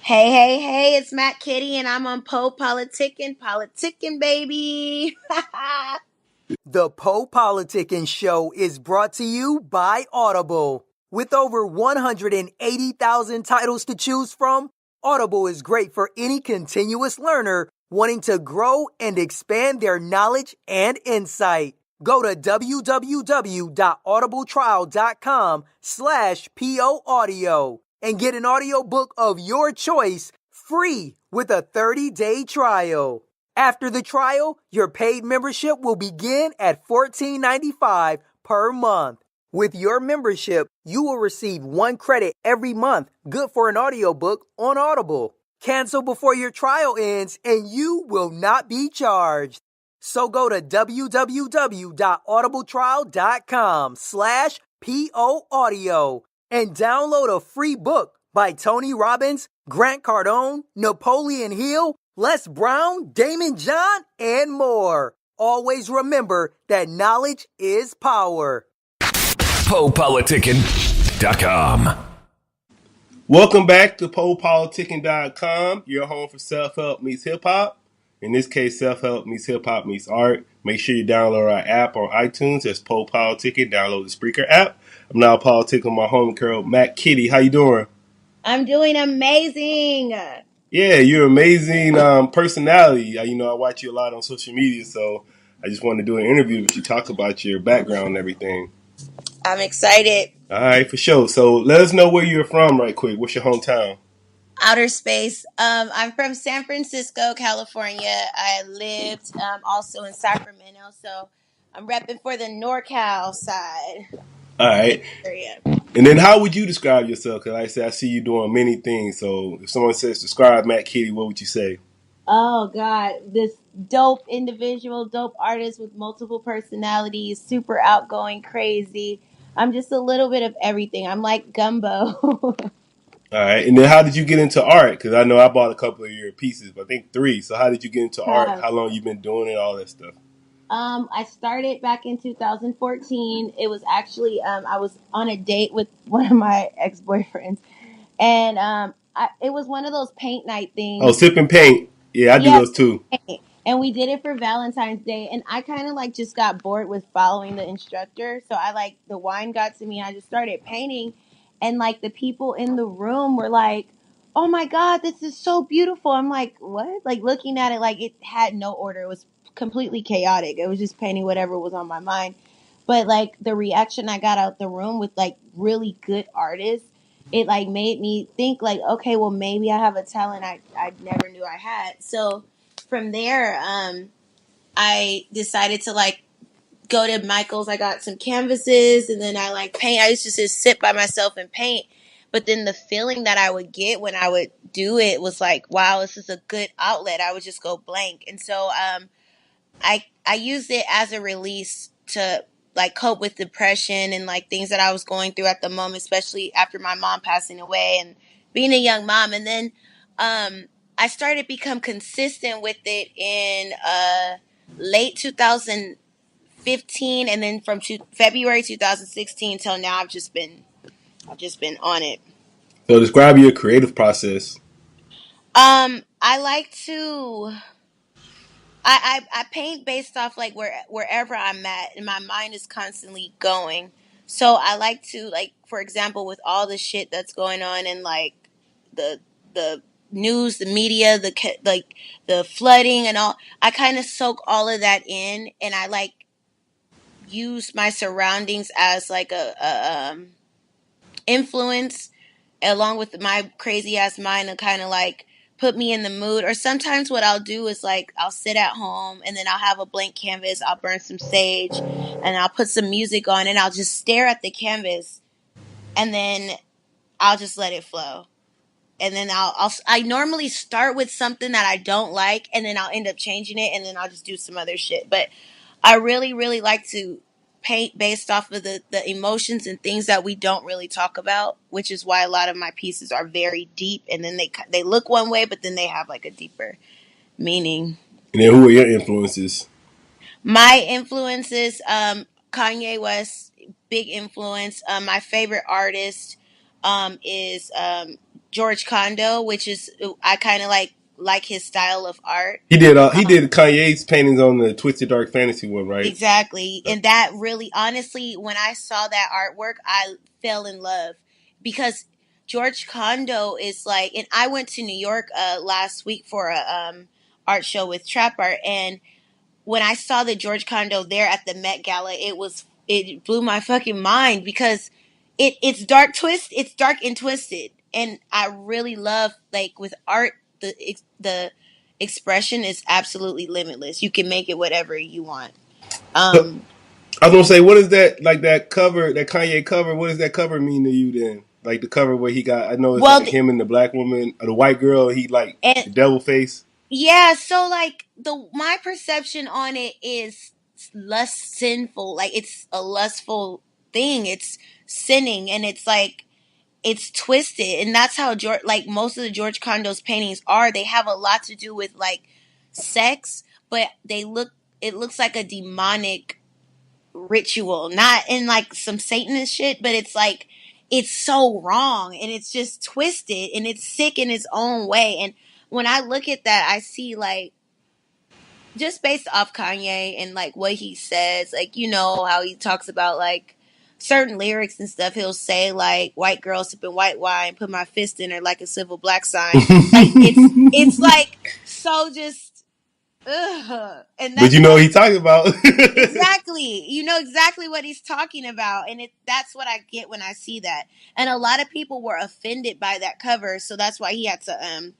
Hey, hey, hey, it's Matt Kitty, and I'm on PoPolitickin, baby. The PoPolitickin Show is brought to you by Audible. With over 180,000 titles to choose from, Audible is great for any continuous learner wanting to grow and expand their knowledge and insight. Go to www.audibletrial.com/POAudio and get an audiobook of your choice free with a 30-day trial. After the trial, your paid membership will begin at $14.95 per month. With your membership, you will receive 1 credit every month, good for an audiobook on Audible. Cancel before your trial ends and you will not be charged. So go to www.audibletrial.com/POAudio and download a free book by Tony Robbins, Grant Cardone, Napoleon Hill, Les Brown, Damon John, and more. Always remember that knowledge is power. PoPolitickin.com. Welcome back to PoPolitickin.com, your home for self-help meets hip-hop. In this case, self-help meets hip-hop meets art. Make sure you download our app on iTunes. That's PoPolitickin. Download the Spreaker app. I'm now politicking with my homegirl, Matt Kitty. How you doing? I'm doing amazing. Yeah, you're an amazing personality. I watch you a lot on social media, so I just wanted to do an interview with you, talk about your background and everything. I'm excited. All right, for sure. So let us know where you're from right quick. What's your hometown? Outer space. I'm from San Francisco, California. I lived also in Sacramento, so I'm repping for the NorCal side All of the right. area. And then how would you describe yourself? Because like I said, I see you doing many things. So if someone says describe Matt Kitty, what would you say? Oh God, this dope individual, dope artist with multiple personalities, super outgoing, crazy. I'm just a little bit of everything. I'm like gumbo. All right. And then how did you get into art? Because I know I bought a couple of your pieces, but I think three. So how did you get into art? Um, How long you been doing it? All that stuff. I started back in 2014. It was actually I was on a date with one of my ex boyfriends, and it was one of those paint night Oh, things. sip and paint. Yeah, I do Yeah, those too. and we did it for Valentine's Day, and I kind of like just got bored with following the instructor, so I like the wine got to me. I just started painting, and like the people in the room were like, "Oh my God, this is so beautiful!" I'm like, "What?" Like looking at it, like it had no order. It was completely chaotic. It was just painting whatever was on my mind, but like the reaction I got out the room with like really good artists. It like made me think like, okay, well maybe I have a talent I never knew I had. So from there, I decided to like go to Michael's. I got some canvases and then I like paint. I used to just sit by myself and paint. But then the feeling that I would get when I would do it was like, wow, this is a good outlet. I would just go blank. And so I used it as a release to like cope with depression and like things that I was going through at the moment, especially after my mom passing away and being a young mom. And then um, I started to become consistent with it in late 2015, and then from February 2016 till now, I've just been on it. So describe your creative process. I like to. I paint based off like wherever I'm at and my mind is constantly going. So I like to like for example with all the shit that's going on in like the the news, the media, like the flooding and all. I kind of soak all of that in and I like use my surroundings as like a influence along with my crazy ass mind to kind of like put me in the mood. Or sometimes what I'll do is like I'll sit at home and then I'll have a blank canvas, I'll burn some sage and I'll put some music on and I'll just stare at the canvas and then I'll just let it flow. And then I normally start with something that I don't like and then I'll end up changing it and then I'll just do some other shit. But I really, really like to paint based off of the emotions and things that we don't really talk about, which is why a lot of my pieces are very deep and then they look one way, but then they have like a deeper meaning. And then who are your influences? My influences, Kanye West, big influence. My favorite artist is George Condo, which is I kind of like his style of art. He did Kanye's paintings on the Twisted Dark Fantasy one, right? Exactly. And that really, honestly, when I saw that artwork, I fell in love because George Condo is like, and I went to New York last week for a art show with Trap Art, and when I saw the George Condo there at the Met Gala, it blew my fucking mind because it's dark and twisted, and I really love, like, with art, the expression is absolutely limitless. You can make it whatever you want. So Um, I was gonna say, what is that like that cover, that Kanye cover? What does that cover mean to you then? Like the cover where he got, I know it's well, like him and the black woman or the white girl. He like and the devil face. yeah, so like my perception on it is less sinful. Like, it's a lustful thing. It's sinning, and it's like it's twisted, and that's how George, like most of the George Condo's paintings are. They have a lot to do with like sex, but it looks like a demonic ritual, not in like some Satanist shit, but it's like it's so wrong and it's just twisted and it's sick in its own way. And when I look at that, I see, like, just based off Kanye and like what he says, like, you know how he talks about like certain lyrics and stuff. He'll say like, "White girl sipping white wine, put my fist in her like a civil black sign." Like, it's like so just ugh. And But that's you know how, what he talking about. exactly, you know exactly what he's talking about, and that's what I get when I see that. And a lot of people were offended by that cover, so that's why he had to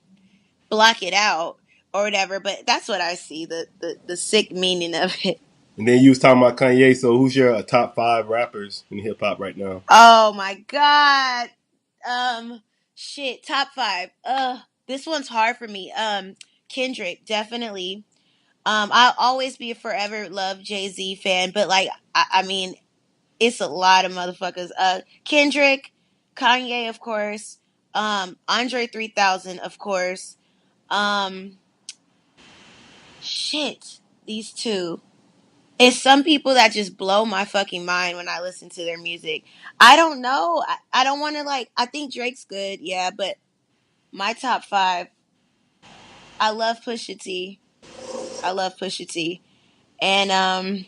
block it out or whatever. But that's what I see, the sick meaning of it. And then you was talking about Kanye. So who's your top 5 rappers in hip hop right now? Oh my god. Um Shit, top 5. This one's hard for me. Kendrick, definitely. I'll always be a forever love Jay-Z fan, but like I mean, it's a lot of motherfuckers. Kendrick, Kanye, of course. Andre 3000, of course. Um Shit, these two. It's some people that just blow my fucking mind when I listen to their music. I don't know. I don't want to, like, I think Drake's good, yeah, but my top 5, I love Pusha T. I love Pusha T. And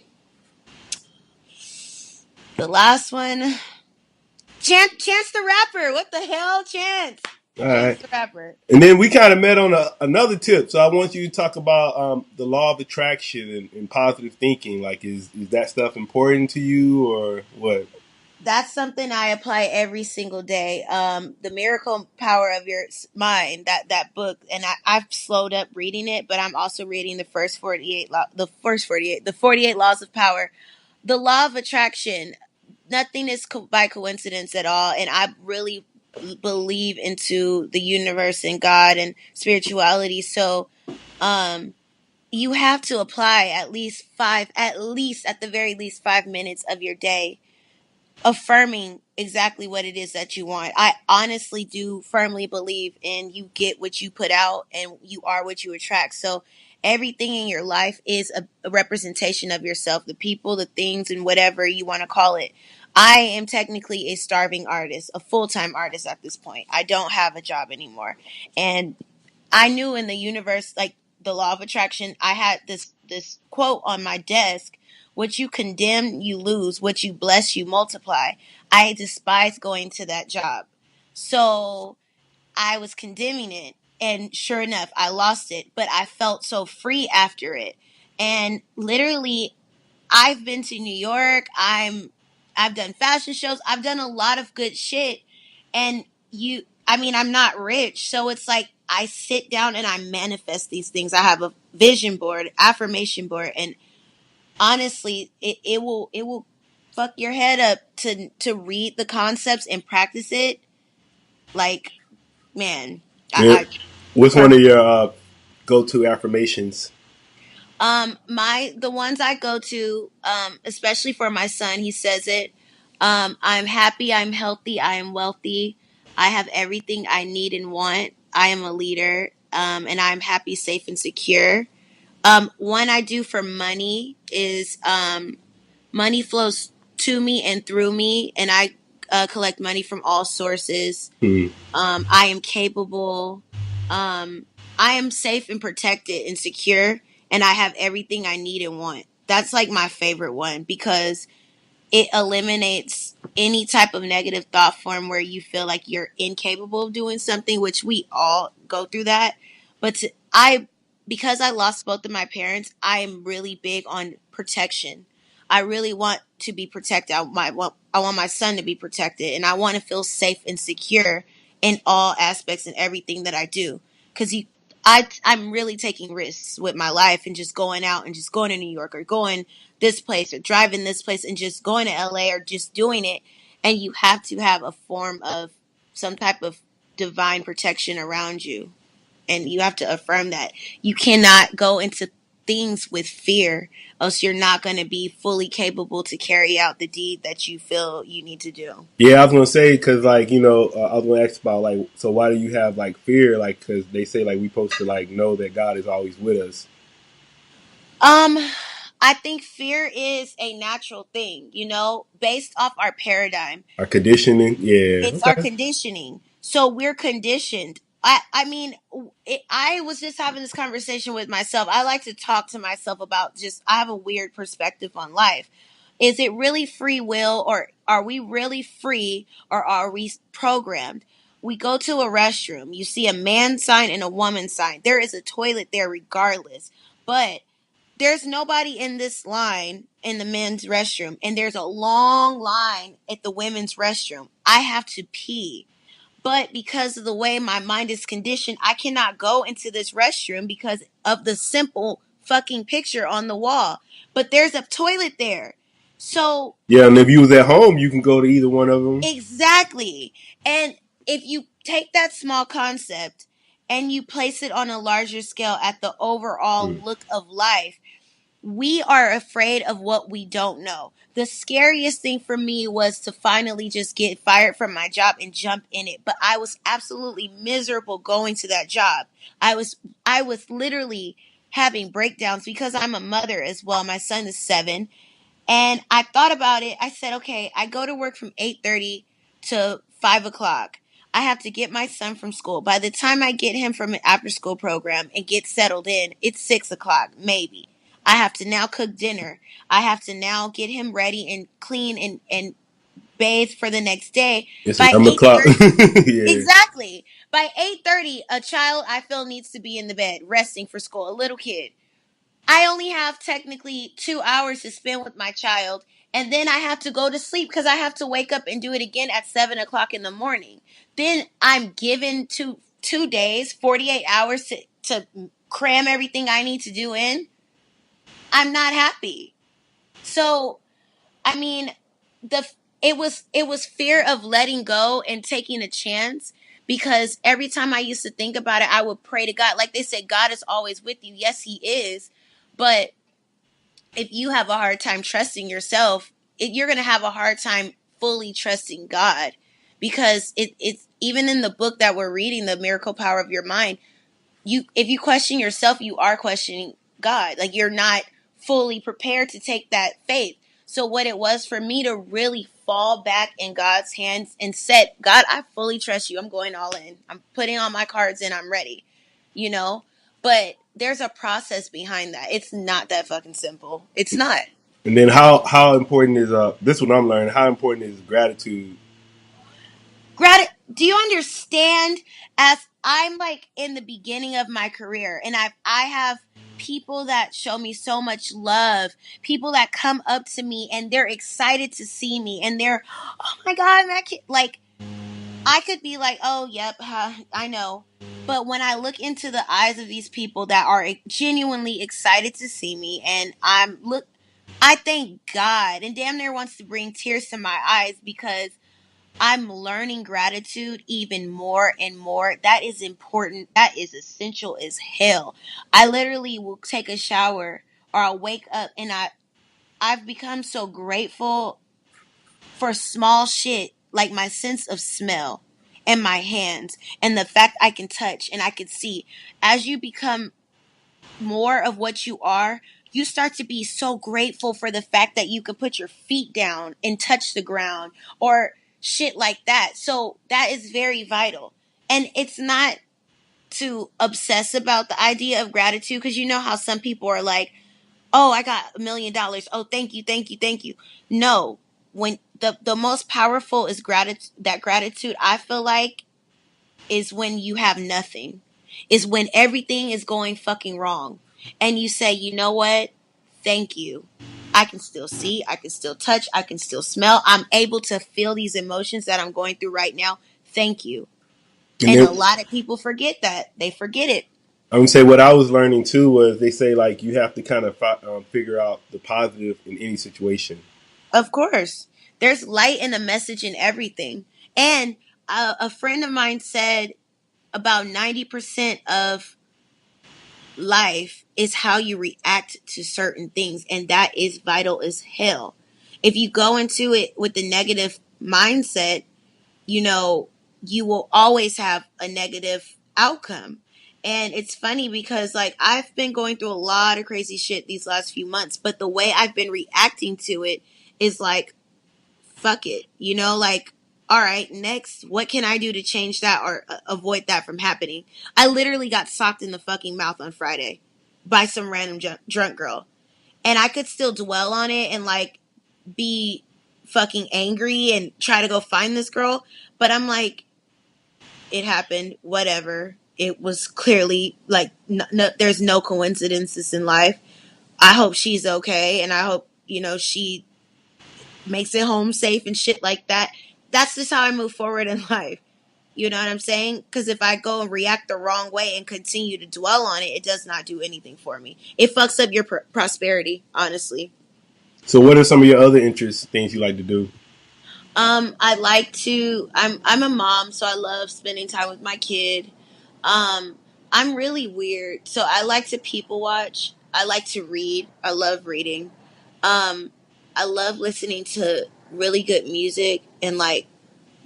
the last one, Chance the Rapper. What the hell, Chance? All Chance right. the Rapper. And then we kind of met on another tip. So I want you to talk about the law of attraction and positive thinking. Like, is that stuff important to you or what? That's something I apply every single day. The Miracle Power of Your Mind, that book, and I've slowed up reading it, but I'm also reading the first 48, the 48 laws of power, the law of attraction. Nothing is by coincidence at all, and I really believe into the universe and God and spirituality. So, um, you have to apply at least at the very least 5 minutes of your day affirming exactly what it is that you want. I honestly do firmly believe in you get what you put out and you are what you attract. So everything in your life is a representation of yourself, the people, the things, and whatever you want to call it. I am technically a starving artist, a full-time artist at this point. I don't have a job anymore. And I knew in the universe, like the law of attraction, I had this quote on my desk: "What you condemn, you lose. What you bless, you multiply." I despise going to that job, so I was condemning it, and sure enough, I lost it. But I felt so free after it, and literally, I've been to New York. I've done fashion shows. I've done a lot of good shit. And I mean, I'm not rich, so it's like I sit down and I manifest these things. I have a vision board, affirmation board, and honestly, it will fuck your head up to read the concepts and practice it. Like, man, And I what's one of firmly your go-to affirmations? My the ones I go to, especially for my son, he says it. I'm happy, I'm healthy, I am wealthy, I have everything I need and want. I am a leader, and I'm happy, safe, and secure. One I do for money is money flows to me and through me, and collect money from all sources. Hmm. I am capable. Um, I am safe and protected and secure, and I have everything I need and want. That's like my favorite one because it eliminates any type of negative thought form where you feel like you're incapable of doing something, which we all go through that. But because I lost both of my parents, I am really big on protection. I really want to be protected. I want my son to be protected, and I want to feel safe and secure in all aspects and everything that I do. Because I'm really taking risks with my life and just going out and just going to New York or going this place or driving this place and just going to LA or just doing it. And you have to have a form of some type of divine protection around you. And you have to affirm that. You cannot go into things with fear, else you're not going to be fully capable to carry out the deed that you feel you need to do. Yeah, I was gonna say because like I was gonna ask about like so why do you have like fear like because they say like we supposed to like know that God is always with us. Um, I think fear is a natural thing, based off our paradigm. Our conditioning, yeah, It's our okay. conditioning. So we're conditioned. I mean, I was just having this conversation with myself. I like to talk to myself about I have a weird perspective on life. Is it really free will, or are we really free, or are we programmed? We go to a restroom, you see a man sign and a woman sign. There is a toilet there regardless. But there's nobody in this line in the men's restroom, and there's a long line at the women's restroom. I have to pee. But because of the way my mind is conditioned, I cannot go into this restroom because of the simple fucking picture on the wall. But there's a toilet there. So, Yeah, and if you was at home, you can go to either one of them. exactly. And if you take that small concept and you place it on a larger scale at the overall Mm. look of life, we are afraid of what we don't know. The scariest thing for me was to finally just get fired from my job and jump in it. But I was absolutely miserable going to that job. I was literally having breakdowns because I'm a mother as well. My son is 7. And I thought about it. I said, okay, I go to work from 8:30 to 5 o'clock. I have to get my son from school. By the time I get him from an after school program and get settled in, it's 6 o'clock, maybe. I have to now cook dinner. I have to now get him ready and clean and bathe for the next day. It's By 11 o'clock. 8:30, Yeah. exactly. By 8:30, a child I feel needs to be in the bed resting for school, a little kid. I only have technically 2 hours to spend with my child, and then I have to go to sleep because I have to wake up and do it again at 7 o'clock in the morning. Then I'm given 2 days, 48 hours to cram everything I need to do in. I'm not happy. So, I mean, the it was fear of letting go and taking a chance, because every time I used to think about it, I would pray to God. Like they said, God is always with you. Yes, He is, but if you have a hard time trusting yourself, you're going to have a hard time fully trusting God, because it's even in the book that we're reading, The Miracle Power of Your Mind. If you question yourself, you are questioning God. Like, you're not fully prepared to take that faith. So what it was for me to really fall back in God's hands and said, God, I fully trust you. I'm going all in. I'm putting all my cards in. I'm ready. You know? But there's a process behind that. It's not that fucking simple. It's not. And then how important is this one I'm learning? How important is gratitude? Do you understand? As I'm like in the beginning of my career, and I have people that show me so much love, people that come up to me and they're excited to see me, and they're, oh my God, that kid, like, I could be like, oh, yep, I know. But when I look into the eyes of these people that are genuinely excited to see me, and I thank God, and damn near wants to bring tears to my eyes, because I'm learning gratitude even more and more. That is important. That is essential as hell. I literally will take a shower, or I'll wake up, and I've become so grateful for small shit, like my sense of smell and my hands and the fact I can touch and I can see. As you become more of what you are, you start to be so grateful for the fact that you could put your feet down and touch the ground, or shit like that. So that is very vital. And it's not to obsess about the idea of gratitude, because you know how some people are like, oh, I got $1,000,000. Oh, thank you, thank you, thank you. No, when the most powerful is gratitude. That gratitude, I feel like, is when you have nothing. Is when everything is going fucking wrong, and you say, you know what? Thank you. I can still see. I can still touch. I can still smell. I'm able to feel these emotions that I'm going through right now. Thank you. And And a then lot of people forget that. They forget it. I'm gonna say what I was learning too was they say like you have to kind of figure out the positive in any situation. Of course. There's light and a message in everything. And a friend of mine said about 90% of life is how you react to certain things. And that is vital as hell. If you go into it with the negative mindset, you know, you will always have a negative outcome. And it's funny because, like, I've been going through a lot of crazy shit these last few months, but the way I've been reacting to it is like, fuck it, you know, like, all right, next, what can I do to change that or avoid that from happening? I literally got socked in the fucking mouth on Friday by some random drunk girl. And I could still dwell on it and, like, be fucking angry and try to go find this girl. But I'm like, it happened, whatever. It was clearly like, there's no coincidences in life. I hope she's okay. And I hope, you know, she makes it home safe and shit like that. That's just how I move forward in life. You know what I'm saying? Because if I go and react the wrong way and continue to dwell on it, it does not do anything for me. It fucks up your prosperity, honestly. So what are some of your other interests, things you like to do? I like to. I'm a mom, so I love spending time with my kid. Um, I'm really weird, so I like to people watch. I like to read. I love reading. Um, I love listening to really good music and, like,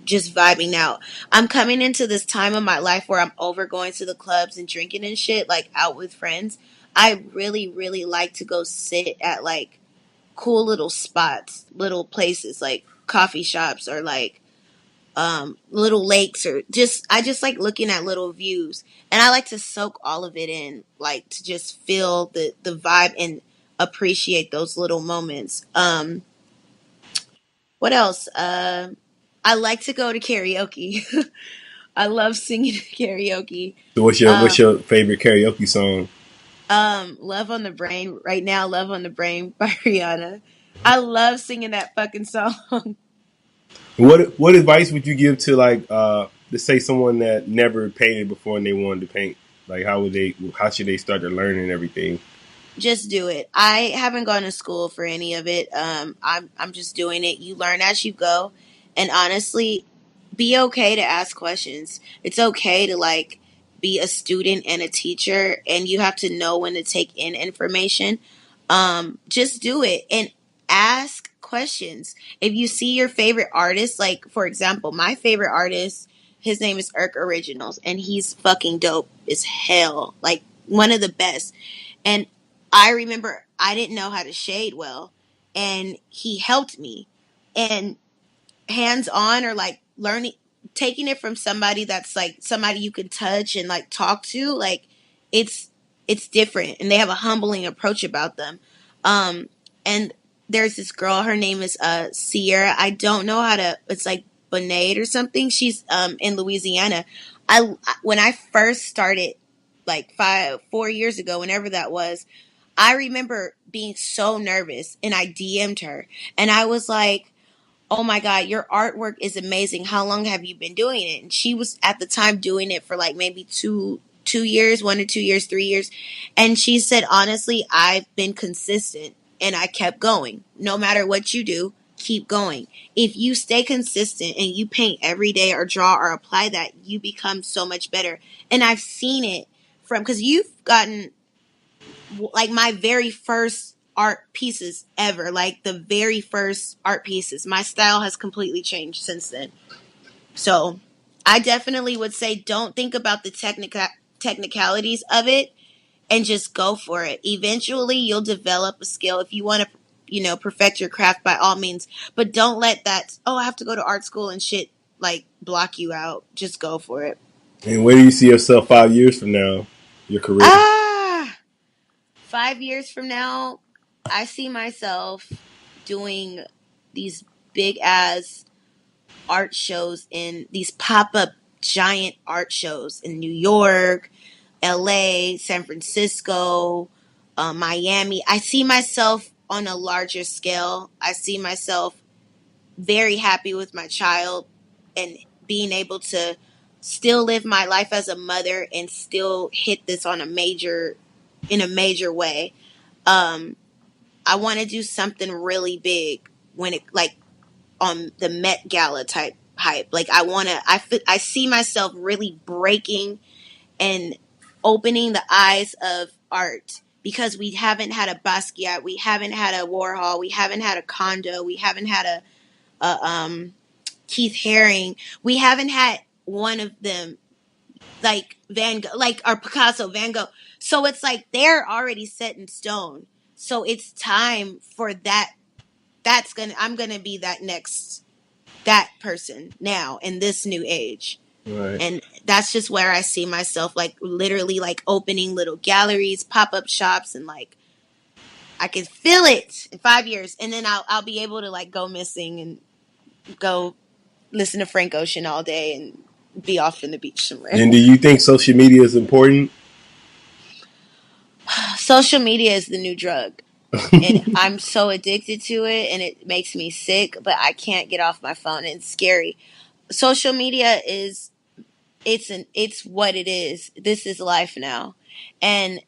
just vibing out. I'm coming into this time of my life where I'm over going to the clubs and drinking and shit, like out with friends. I really, really like to go sit at, like, cool little spots, little places like coffee shops or, like, little lakes, or just, I just like looking at little views, and I like to soak all of it in, like, to just feel the vibe and appreciate those little moments. What else? I like to go to karaoke. I love singing karaoke. So what's Um, your favorite karaoke song? Love on the Brain right now. Love on the Brain by Rihanna. I love singing that fucking song. What advice would you give to like let's say someone that never painted before and they wanted to paint? Like how should they start to learn and everything? Just do it. I haven't gone to school for any of it. I'm just doing it. You learn as you go, and honestly, be okay to ask questions. It's okay to, like, be a student and a teacher, and you have to know when to take in information. Just do it and ask questions. If you see your favorite artist, like, for example, my favorite artist, his name is Irk Originals, and he's fucking dope as hell. Like, one of the best. And I remember I didn't know how to shade well, and he helped me. And hands on, or like learning, taking it from somebody that's like somebody you can touch and, like, talk to, like, it's it's different, and they have a humbling approach about them. Um, and there's this girl. Her name is Sierra. I don't know how to. It's like Bonade or something. She's in Louisiana. When I first started, like 4 years ago, whenever that was, I remember being so nervous, and I DM'd her, and I was like, oh my God, your artwork is amazing. How long have you been doing it? And she was at the time doing it for like maybe two years, 1 or 2 years, 3 years. And she said, honestly, I've been consistent and I kept going. No matter what you do, keep going. If you stay consistent and you paint every day or draw or apply that, you become so much better. And I've seen it from, because you've gotten, like, my very first art pieces ever, like the very first art pieces. My style has completely changed since then. So I definitely would say don't think about the technicalities of it, and just go for it. Eventually you'll develop a skill. If you want to perfect your craft by all means. But don't let that, oh, I have to go to art school and shit, like, block you out. Just go for it. And where do you see yourself 5 years from now? Your career. Ah, 5 years from now, I see myself doing these big ass art shows in these pop up giant art shows in New York, LA, San Francisco, Miami. I see myself on a larger scale. I see myself very happy with my child and being able to still live my life as a mother and still hit this on a major in a major way. Um, I want to do something really big when it like on the Met Gala type hype. Like I see myself really breaking and opening the eyes of art because we haven't had a Basquiat, we haven't had a Warhol, we haven't had a Kondo, we haven't had a Keith Haring, we haven't had one of them like Van Gogh, like or Picasso, Van Gogh. So it's like they're already set in stone. So it's time for that. I'm gonna be that person now in this new age. Right. And that's just where I see myself, like literally like opening little galleries, pop-up shops, and like I can feel it in 5 years. And then I'll be able to like go missing and go listen to Frank Ocean all day and be off in the beach somewhere. And do you think social media is important? Social media is the new drug. And I'm so addicted to it and it makes me sick, but I can't get off my phone. It's scary. Social media is it's what it is. This is life now. And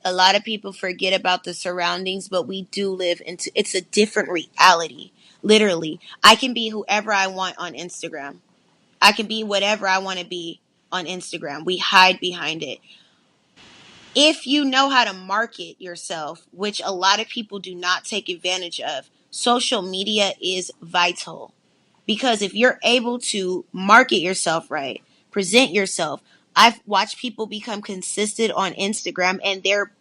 a lot of people forget about the surroundings, but we do live into it's a different reality. Literally. I can be whoever I want on Instagram. I can be whatever I want to be on Instagram. We hide behind it. If you know how to market yourself, which a lot of people do not take advantage of, social media is vital. Because if you're able to market yourself right, present yourself, I've watched people become consistent on Instagram and they're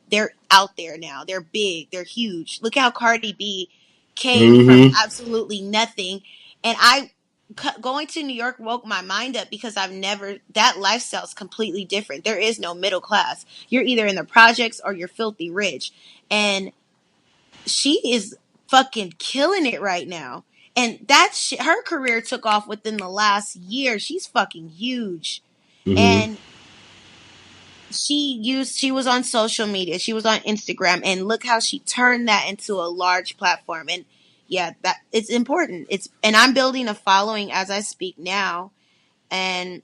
out there now. They're big, they're huge. Look how Cardi B came from Mm-hmm. absolutely nothing. And I going to New York woke my mind up because I've never that lifestyle's completely different. There is no middle class. You're either in the projects or you're filthy rich. And she is fucking killing it right now. And her career took off within the last year. She's fucking huge. Mm-hmm. And she was on social media. She was on Instagram and look how she turned that into a large platform. And yeah, that it's important. And I'm building a following as I speak now. And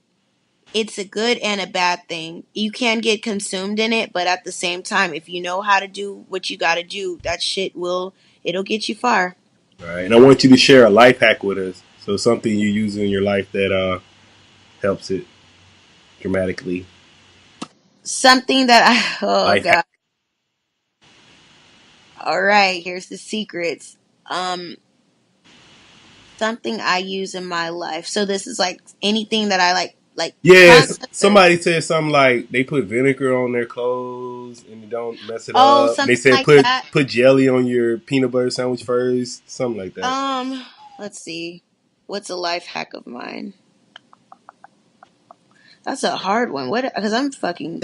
it's a good and a bad thing. You can get consumed in it, but at the same time, if you know how to do what you got to do, that shit it'll get you far. All right. And I want you to share a life hack with us. So something you use in your life that helps it dramatically. Something that oh Life hack. god. All right, here's the secrets. Um Something I use in my life. So this is like anything that I like Yes, concepts or somebody said something like they put vinegar on their clothes and they don't mess it oh, up. They something said like put that. put jelly on your peanut butter sandwich first, something like that. Let's see. What's a life hack of mine? That's a hard one. What? Because I'm fucking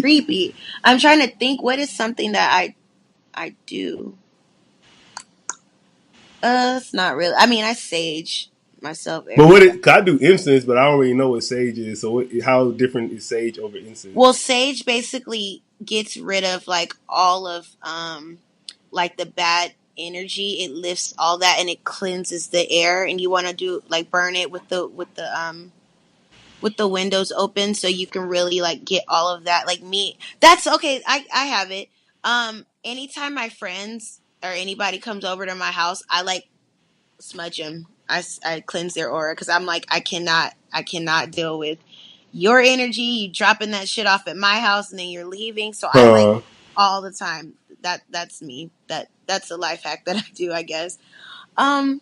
creepy. I'm trying to think. What is something that I do? It's not really. I mean, I sage myself But every day. 'cause I do incense, but I don't really know what sage is. So how different is sage over Well, incense? sage basically gets rid of like all of like the bad energy. It lifts all that and it cleanses the air. And you want to do like burn it with the windows open so you can really like get all of that like me. That's okay. I have it. Anytime my friends or anybody comes over to my house, I like smudge them. I cleanse their aura because I'm like I cannot deal with your energy. You dropping that shit off at my house and then you're leaving. So I like Huh. all the time. That's me. That's a life hack that I do. I guess. Um,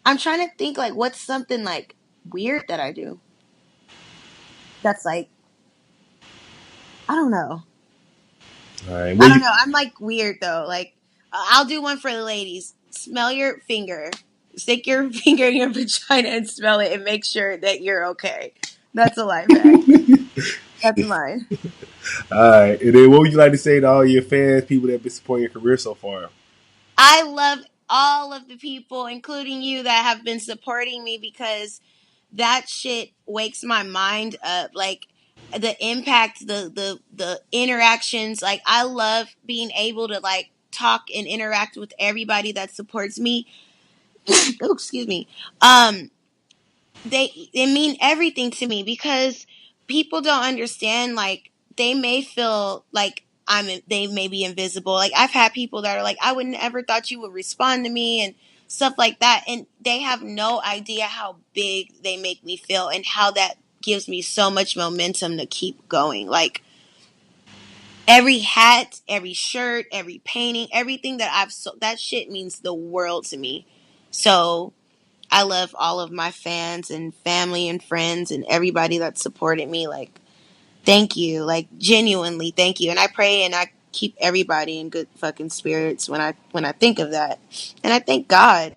I'm trying to think like what's something like weird that I do. That's like I don't know. All right. I Well, don't you know. I'm like weird though. Like I'll do one for the ladies. Smell your finger. Stick your finger in your vagina and smell it and make sure that you're okay. That's a life hack. That's mine. All right. And then what would you like to say to all your fans, people that have been supporting your career so far? I love all of the people, including you, that have been supporting me because that shit wakes my mind up. Like the impact, the interactions. Like I love being able to like talk and interact with everybody that supports me. Oh, excuse me. They mean everything to me because people don't understand. Like they may feel like they may be invisible. Like I've had people that are like, I would never thought you would respond to me and stuff like that, and they have no idea how big they make me feel and how that gives me so much momentum to keep going. Like every hat, every shirt, every painting, everything that that shit means the world to me. So I love all of my fans and family and friends and everybody that supported me. Like, thank you. Like, genuinely, thank you. And I pray and I keep everybody in good fucking spirits when I think of that. And I thank God.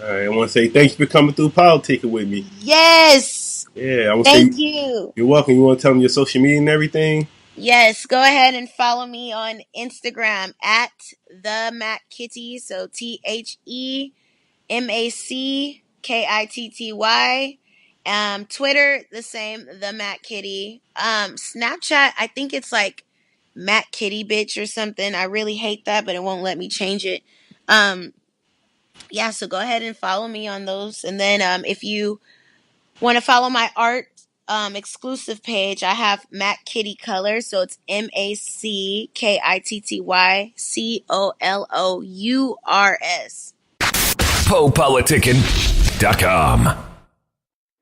All right. I want to say thanks for coming through politicking with me. Yes. Yeah. I want to Thank say you. you're welcome. You want to tell them your social media and everything? Yes, go ahead and follow me on Instagram at the Mac Kitty. So TheMackKitty. Twitter, the same, the Matt Kitty. Snapchat, I think it's like Matt Kitty bitch or something. I really hate that, but it won't let me change it. Um, yeah, so go ahead and follow me on those. And then if you want to follow my art exclusive page, I have Matt Kitty Colors. So it's MackKittyColors. PoPolitickin.com.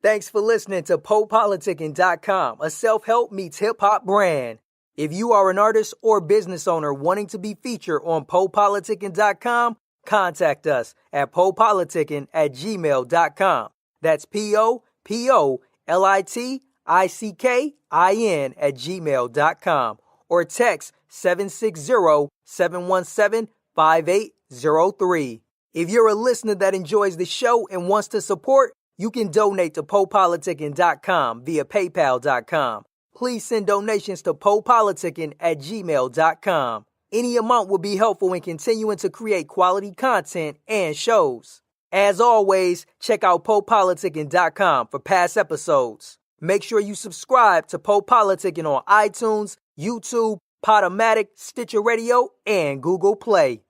Thanks for listening to PoPolitickin.com, a self-help meets hip-hop brand. If you are an artist or business owner wanting to be featured on PoPolitickin.com, contact us at PoPolitickin@gmail.com. That's PoPolitickin@gmail.com or text 760-717-5803. If you're a listener that enjoys the show and wants to support, you can donate to PoPolitickin.com via PayPal.com. Please send donations to PoPolitickin@gmail.com. Any amount will be helpful in continuing to create quality content and shows. As always, check out PoPolitickin.com for past episodes. Make sure you subscribe to PoPolitickin on iTunes, YouTube, Podomatic, Stitcher Radio, and Google Play.